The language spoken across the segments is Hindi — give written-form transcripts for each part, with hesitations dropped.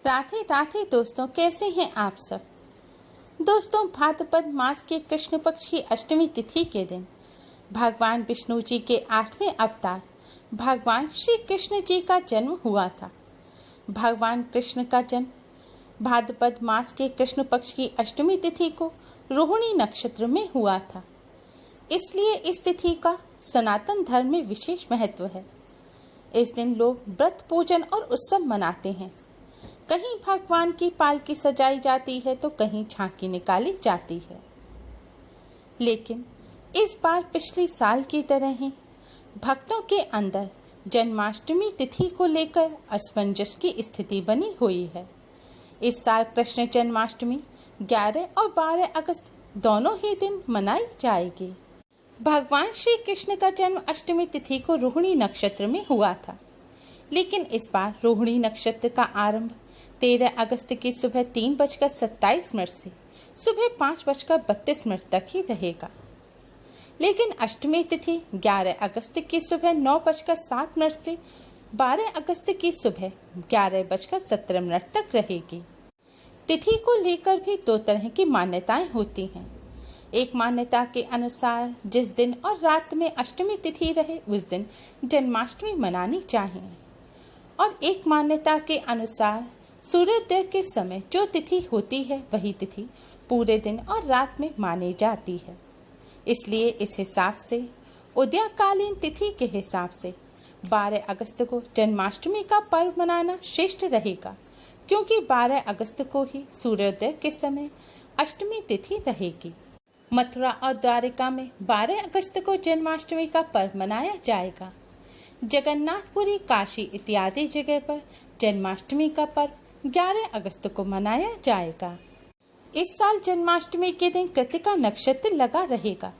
राधे राधे दोस्तों, कैसे हैं आप सब। दोस्तों, भाद्रपद मास के कृष्ण पक्ष की अष्टमी तिथि के दिन भगवान विष्णु जी के 8वें अवतार भगवान श्री कृष्ण जी का जन्म हुआ था। भगवान कृष्ण का जन्म भाद्रपद मास के कृष्ण पक्ष की अष्टमी तिथि को रोहिणी नक्षत्र में हुआ था। इसलिए इस तिथि का सनातन धर्म में विशेष महत्व है। इस दिन लोग व्रत, पूजन और उत्सव मनाते हैं। कहीं भगवान की पालकी सजाई जाती है तो कहीं झांकी निकाली जाती है। लेकिन इस बार पिछले साल की तरह ही भक्तों के अंदर जन्माष्टमी तिथि को लेकर असमंजस की स्थिति बनी हुई है। इस साल कृष्ण जन्माष्टमी 11 और 12 अगस्त दोनों ही दिन मनाई जाएगी। भगवान श्री कृष्ण का जन्म अष्टमी तिथि को रोहिणी नक्षत्र में हुआ था, लेकिन इस बार रोहिणी नक्षत्र का आरंभ 13 अगस्त की सुबह 3:27 से सुबह 5:32 तक ही रहेगा। लेकिन अष्टमी तिथि 11 अगस्त की सुबह 9:07 से 12 अगस्त की सुबह 11:17 तक रहेगी। तिथि को लेकर भी दो तरह की मान्यताएं होती हैं। एक मान्यता के अनुसार जिस दिन और रात में अष्टमी तिथि रहे उस दिन जन्माष्टमी मनानी चाहिए, और एक मान्यता के अनुसार सूर्योदय के समय जो तिथि होती है वही तिथि पूरे दिन और रात में मानी जाती है। इसलिए इस हिसाब से उदयकालीन तिथि के हिसाब से 12 अगस्त को जन्माष्टमी का पर्व मनाना श्रेष्ठ रहेगा, क्योंकि 12 अगस्त को ही सूर्योदय के समय अष्टमी तिथि रहेगी। मथुरा और द्वारिका में 12 अगस्त को जन्माष्टमी का पर्व मनाया जाएगा। जगन्नाथपुरी, काशी इत्यादि जगह पर जन्माष्टमी का पर्व 11 अगस्त को मनाया जाएगा। इस साल जन्माष्टमी के दिन कृतिका नक्षत्र लगा रहेगा।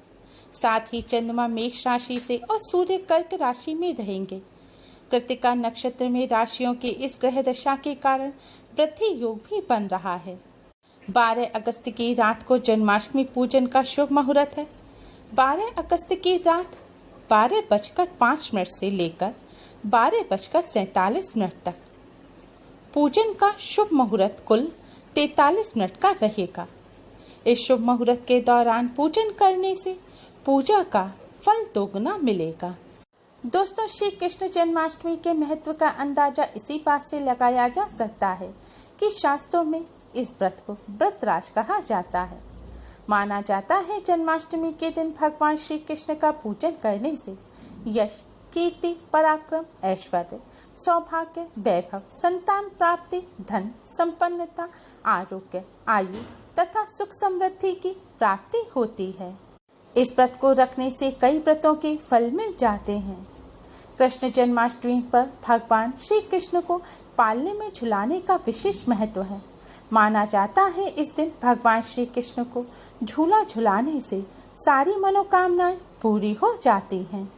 साथ ही चंद्रमा मेष राशि से और सूर्य कर्क राशि में रहेंगे। कृतिका नक्षत्र में राशियों की इस ग्रह दशा के कारण वृद्धि योग भी बन रहा है। 12 अगस्त की रात को जन्माष्टमी पूजन का शुभ मुहूर्त है। 12 अगस्त की रात 12:05 से लेकर 12:47 तक पूजन का शुभ मुहूर्त कुल 43 मिनट का रहेगा। इस शुभ मुहूर्त के दौरान पूजन करने से पूजा का फल दोगुना मिलेगा। दोस्तों, श्री कृष्ण जन्माष्टमी के महत्व का अंदाजा इसी बात से लगाया जा सकता है कि शास्त्रों में इस व्रत को व्रतराज कहा जाता है। माना जाता है जन्माष्टमी के दिन भगवान श्री कृष्ण का पूजन करने से यश, कीर्ति, पराक्रम, ऐश्वर्य, सौभाग्य, वैभव, संतान प्राप्ति, धन, संपन्नता, आरोग्य, आयु तथा सुख समृद्धि की प्राप्ति होती है। इस व्रत को रखने से कई व्रतों के फल मिल जाते हैं। कृष्ण जन्माष्टमी पर भगवान श्री कृष्ण को पालने में झुलाने का विशेष महत्व है। माना जाता है इस दिन भगवान श्री कृष्ण को झूला झुलाने से सारी मनोकामनाएं पूरी हो जाती हैं।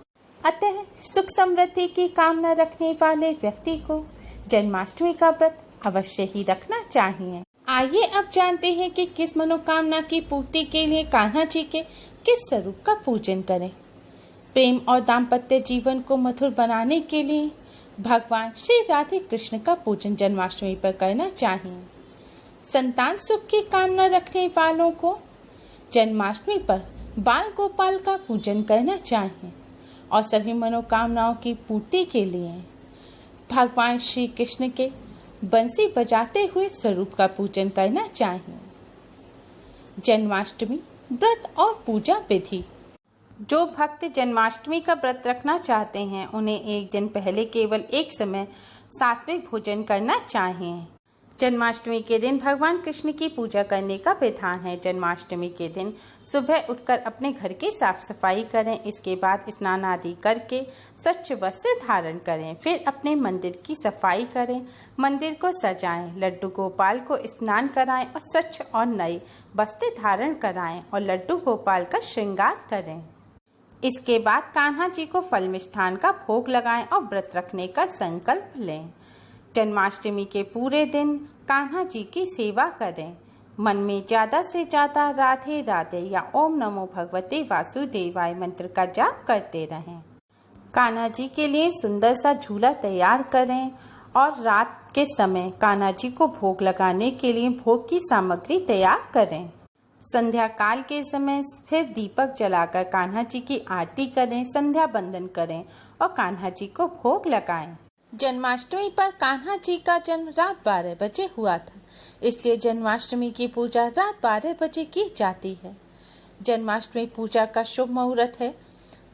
अतः सुख समृद्धि की कामना रखने वाले व्यक्ति को जन्माष्टमी का व्रत अवश्य ही रखना चाहिए। आइए अब जानते हैं कि किस मनोकामना की पूर्ति के लिए कान्हा जी के किस स्वरूप का पूजन करें। प्रेम और दाम्पत्य जीवन को मधुर बनाने के लिए भगवान श्री राधे कृष्ण का पूजन जन्माष्टमी पर करना चाहिए। संतान सुख की कामना रखने वालों को जन्माष्टमी पर बाल गोपाल का पूजन करना चाहिए, और सभी मनोकामनाओं की पूर्ति के लिए भगवान श्री कृष्ण के बंसी बजाते हुए स्वरूप का पूजन करना चाहिए। जन्माष्टमी व्रत और पूजा विधि। जो भक्त जन्माष्टमी का व्रत रखना चाहते हैं उन्हें एक दिन पहले केवल एक समय सात्विक भोजन करना चाहिए। जन्माष्टमी के दिन भगवान कृष्ण की पूजा करने का विधान है। जन्माष्टमी के दिन सुबह उठकर अपने घर की साफ सफाई करें। इसके बाद स्नान आदि करके स्वच्छ वस्त्र धारण करें। फिर अपने मंदिर की सफाई करें, मंदिर को सजाएं, लड्डू गोपाल को स्नान कराएं और स्वच्छ और नए वस्त्र धारण कराएं और लड्डू गोपाल का श्रृंगार करें। इसके बाद कान्हा जी को फल मिष्ठान का भोग लगाएं और व्रत रखने का संकल्प लें। जन्माष्टमी के पूरे दिन कान्हा जी की सेवा करें। मन में ज़्यादा से ज़्यादा राधे राधे या ओम नमो भगवते वासुदेवाय मंत्र का जाप करते रहें। कान्हा जी के लिए सुंदर सा झूला तैयार करें और रात के समय कान्हा जी को भोग लगाने के लिए भोग की सामग्री तैयार करें। संध्या काल के समय फिर दीपक जलाकर कान्हा जी की आरती करें, संध्या बंदन करें और कान्हा जी को भोग लगाएं। जन्माष्टमी पर कान्हा जी का जन्म रात 12 बजे हुआ था, इसलिए जन्माष्टमी की पूजा रात 12 बजे की जाती है। जन्माष्टमी पूजा का शुभ मुहूर्त है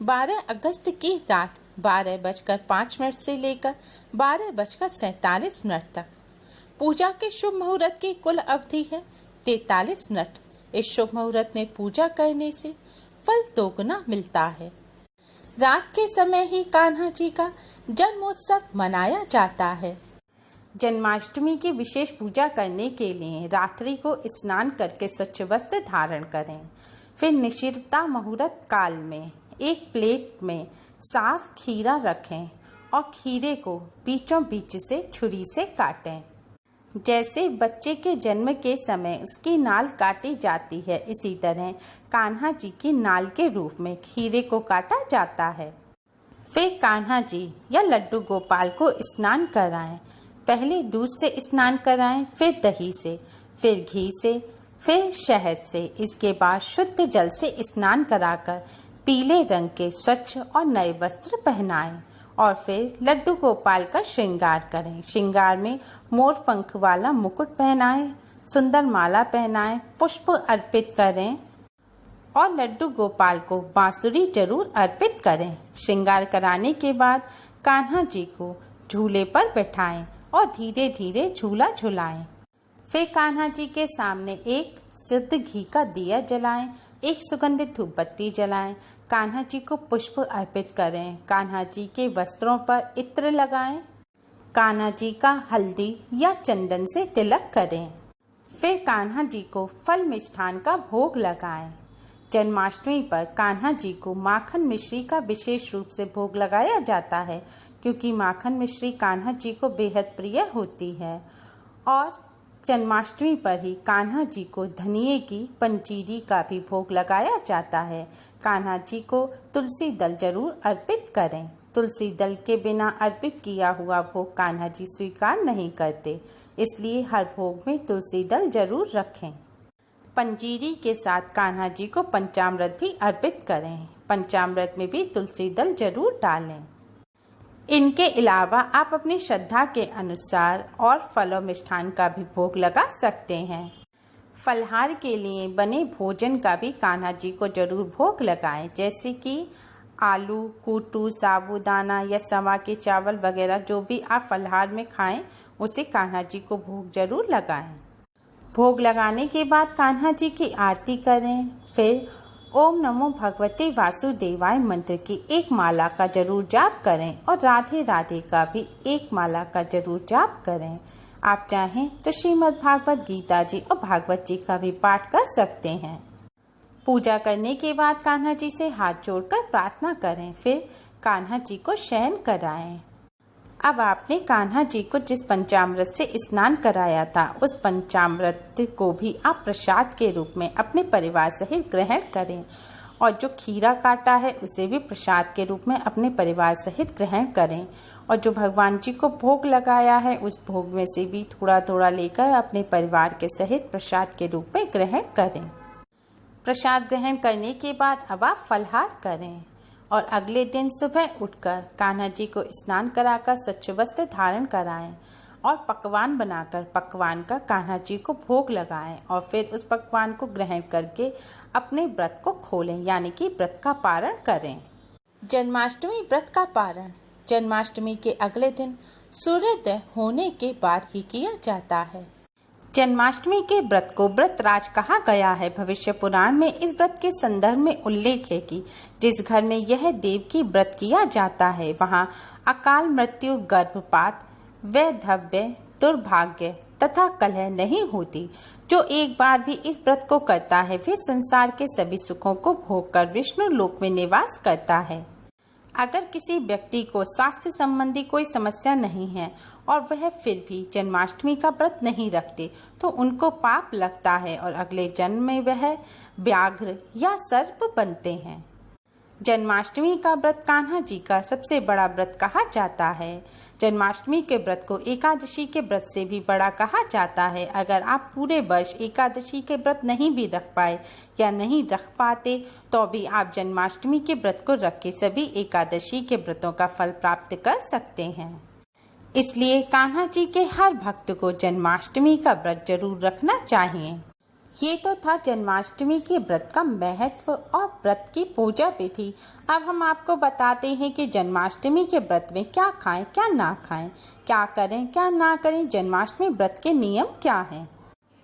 12 अगस्त की रात 12:05 से लेकर 12:47 तक। पूजा के शुभ मुहूर्त की कुल अवधि है 43 मिनट। इस शुभ मुहूर्त में पूजा करने से फल दोगुना मिलता है। रात के समय ही कान्हा जी का जन्मोत्सव मनाया जाता है। जन्माष्टमी की विशेष पूजा करने के लिए रात्रि को स्नान करके स्वच्छ वस्त्र धारण करें। फिर निशिता मुहूर्त काल में एक प्लेट में साफ खीरा रखें और खीरे को बीचों बीच से छुरी से काटें। जैसे बच्चे के जन्म के समय उसकी नाल काटी जाती है, इसी तरह कान्हा जी की नाल के रूप में खीरे को काटा जाता है। फिर कान्हा जी या लड्डू गोपाल को स्नान कराएं। पहले दूध से स्नान कराएं, फिर दही से, फिर घी से, फिर शहद से। इसके बाद शुद्ध जल से स्नान कराकर पीले रंग के स्वच्छ और नए वस्त्र पहनाएं और फिर लड्डू गोपाल का श्रृंगार करें। श्रृंगार में मोर पंख वाला मुकुट पहनाएं, सुंदर माला पहनाएं, पुष्प अर्पित करें और लड्डू गोपाल को बांसुरी जरूर अर्पित करें। श्रृंगार कराने के बाद कान्हा जी को झूले पर बैठाएं और धीरे धीरे झूला झुलाएं। फिर कान्हा जी के सामने एक शुद्ध घी का दिया जलाएं, एक सुगंधित धूप बत्ती जलाएं, कान्हा जी को पुष्प अर्पित करें, कान्हा जी के वस्त्रों पर इत्र लगाएं, कान्हा जी का हल्दी या चंदन से तिलक करें। फिर कान्हा जी को फल मिष्ठान का भोग लगाएं। जन्माष्टमी पर कान्हा जी को माखन मिश्री का विशेष रूप से भोग लगाया जाता है, क्योंकि माखन मिश्री कान्हा जी को बेहद प्रिय होती है। और जन्माष्टमी पर ही कान्हा जी को धनिये की पंजीरी का भी भोग लगाया जाता है। कान्हा जी को तुलसी दल जरूर अर्पित करें। तुलसी दल के बिना अर्पित किया हुआ भोग कान्हा जी स्वीकार नहीं करते, इसलिए हर भोग में तुलसी दल जरूर रखें। पंजीरी के साथ कान्हा जी को पंचामृत भी अर्पित करें। पंचामृत में भी तुलसी दल जरूर डालें। इनके अलावा आप अपनी श्रद्धा के अनुसार और फल और मिष्ठान का भी भोग लगा सकते हैं। फलहार के लिए बने भोजन का भी कान्हा जी को जरूर भोग लगाएं, जैसे कि आलू, कूटू, साबूदाना या सवा के चावल वगैरह जो भी आप फलहार में खाएं, उसे कान्हा जी को भोग जरूर लगाएं। भोग लगाने के बाद कान्हा जी की आरती करें। फिर ओम नमो भगवते वासुदेवाय मंत्र की एक माला का जरूर जाप करें और राधे राधे का भी एक माला का जरूर जाप करें। आप चाहें तो श्रीमद् भागवत गीता जी और भागवत जी का भी पाठ कर सकते हैं। पूजा करने के बाद कान्हा जी से हाथ जोड़कर प्रार्थना करें। फिर कान्हा जी को शयन कराएं। अब आपने कान्हा जी को जिस पंचामृत से स्नान कराया था, उस पंचामृत को भी आप प्रसाद के रूप में अपने परिवार सहित ग्रहण करें और जो खीरा काटा है उसे भी प्रसाद के रूप में अपने परिवार सहित ग्रहण करें और जो भगवान जी को भोग लगाया है उस भोग में से भी थोड़ा थोड़ा लेकर अपने परिवार के सहित प्रसाद के रूप में ग्रहण करें। प्रसाद ग्रहण करने के बाद अब आप फलहार करें और अगले दिन सुबह उठकर कान्हा जी को स्नान कराकर स्वच्छ वस्त्र धारण कराएं और पकवान बनाकर पकवान का कान्हा जी को भोग लगाएं और फिर उस पकवान को ग्रहण करके अपने व्रत को खोलें, यानी कि व्रत का पारण करें। जन्माष्टमी व्रत का पारण जन्माष्टमी के अगले दिन सूर्योदय होने के बाद ही किया जाता है। जन्माष्टमी के व्रत को व्रतराज कहा गया है। भविष्य पुराण में इस व्रत के संदर्भ में उल्लेख है कि जिस घर में यह देव की व्रत किया जाता है वहाँ अकाल मृत्यु, गर्भपात, वैधव्य, दुर्भाग्य तथा कलह नहीं होती। जो एक बार भी इस व्रत को करता है वह संसार के सभी सुखों को भोग कर विष्णु लोक में निवास करता है। अगर किसी व्यक्ति को स्वास्थ्य संबंधी कोई समस्या नहीं है और वह फिर भी जन्माष्टमी का व्रत नहीं रखते तो उनको पाप लगता है और अगले जन्म में वह व्याघ्र या सर्प बनते हैं। जन्माष्टमी का व्रत कान्हा जी का सबसे बड़ा व्रत कहा जाता है। जन्माष्टमी के व्रत को एकादशी के व्रत से भी बड़ा कहा जाता है। अगर आप पूरे वर्ष एकादशी के व्रत नहीं भी रख पाए या नहीं रख पाते तो भी आप जन्माष्टमी के व्रत को रख के सभी एकादशी के व्रतों का फल प्राप्त कर सकते हैं। इसलिए कान्हा जी के हर भक्त को जन्माष्टमी का व्रत जरूर रखना चाहिए। ये तो था जन्माष्टमी के व्रत का महत्व और व्रत की पूजा विधि। अब हम आपको बताते हैं कि जन्माष्टमी के व्रत में क्या खाएं, क्या ना खाएं, क्या करें, क्या ना करें। जन्माष्टमी व्रत के नियम क्या हैं?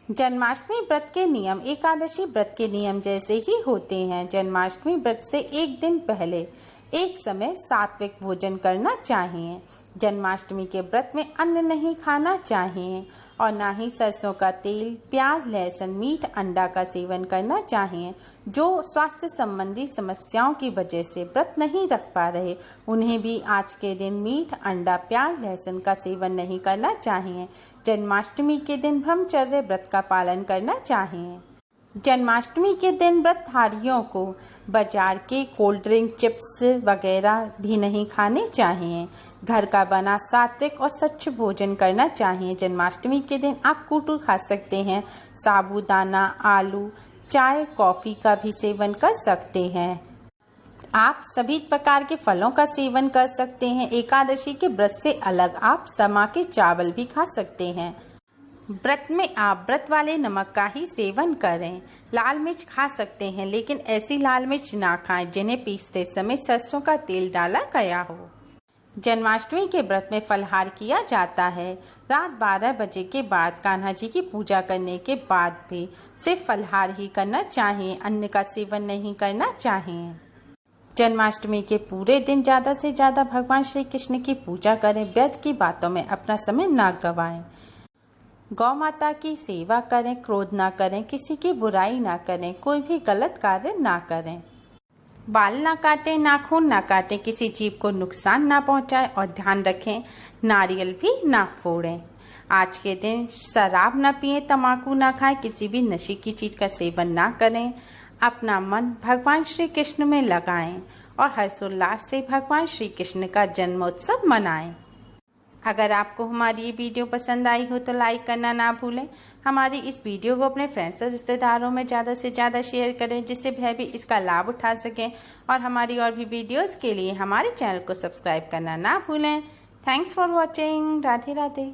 जन्माष्टमी व्रत के नियम एकादशी व्रत के नियम जैसे ही होते हैं। जन्माष्टमी व्रत से एक दिन पहले एक समय सात्विक भोजन करना चाहिए। जन्माष्टमी के व्रत में अन्न नहीं खाना चाहिए और ना ही सरसों का तेल, प्याज, लहसुन, मीट, अंडा का सेवन करना चाहिए। जो स्वास्थ्य संबंधी समस्याओं की वजह से व्रत नहीं रख पा रहे उन्हें भी आज के दिन मीट, अंडा, प्याज, लहसुन का सेवन नहीं करना चाहिए। जन्माष्टमी के दिन ब्रह्मचर्य व्रत का पालन करना चाहिए। जन्माष्टमी के दिन व्रतधारियों को बाजार के कोल्ड ड्रिंक, चिप्स वगैरह भी नहीं खाने चाहिए। घर का बना सात्विक और स्वच्छ भोजन करना चाहिए। जन्माष्टमी के दिन आप कूटू खा सकते हैं, साबूदाना, आलू, चाय, कॉफ़ी का भी सेवन कर सकते हैं। आप सभी प्रकार के फलों का सेवन कर सकते हैं। एकादशी के व्रत से अलग आप समा के चावल भी खा सकते हैं। व्रत में आप व्रत वाले नमक का ही सेवन करें। लाल मिर्च खा सकते हैं लेकिन ऐसी लाल मिर्च ना खाएं जिन्हें पीसते समय सरसों का तेल डाला गया हो। जन्माष्टमी के व्रत में फलाहार किया जाता है। रात 12 बजे के बाद कान्हा जी की पूजा करने के बाद भी सिर्फ फलाहार ही करना चाहिए, अन्न का सेवन नहीं करना चाहिए। जन्माष्टमी के पूरे दिन ज़्यादा से ज़्यादा भगवान श्री कृष्ण की पूजा करें। व्यर्थ की बातों में अपना समय ना गवाएं। गौ माता की सेवा करें, क्रोध ना करें, किसी की बुराई ना करें, कोई भी गलत कार्य ना करें। बाल ना काटें, नाखून ना काटें, किसी जीव को नुकसान ना पहुंचाएं और ध्यान रखें नारियल भी ना फोड़ें। आज के दिन शराब ना पिएं, तम्बाकू ना खाएं, किसी भी नशे की चीज का सेवन ना करें। अपना मन भगवान श्री कृष्ण में लगाएं और हर्षोल्लास से भगवान श्री कृष्ण का जन्मोत्सव मनाएं। अगर आपको हमारी ये वीडियो पसंद आई हो तो लाइक करना ना भूलें। हमारी इस वीडियो को अपने फ्रेंड्स और रिश्तेदारों में ज़्यादा से ज़्यादा शेयर करें जिससे वह भी इसका लाभ उठा सकें और हमारी और भी वीडियोस के लिए हमारे चैनल को सब्सक्राइब करना ना भूलें। Thanks for watching. Radhe Radhe.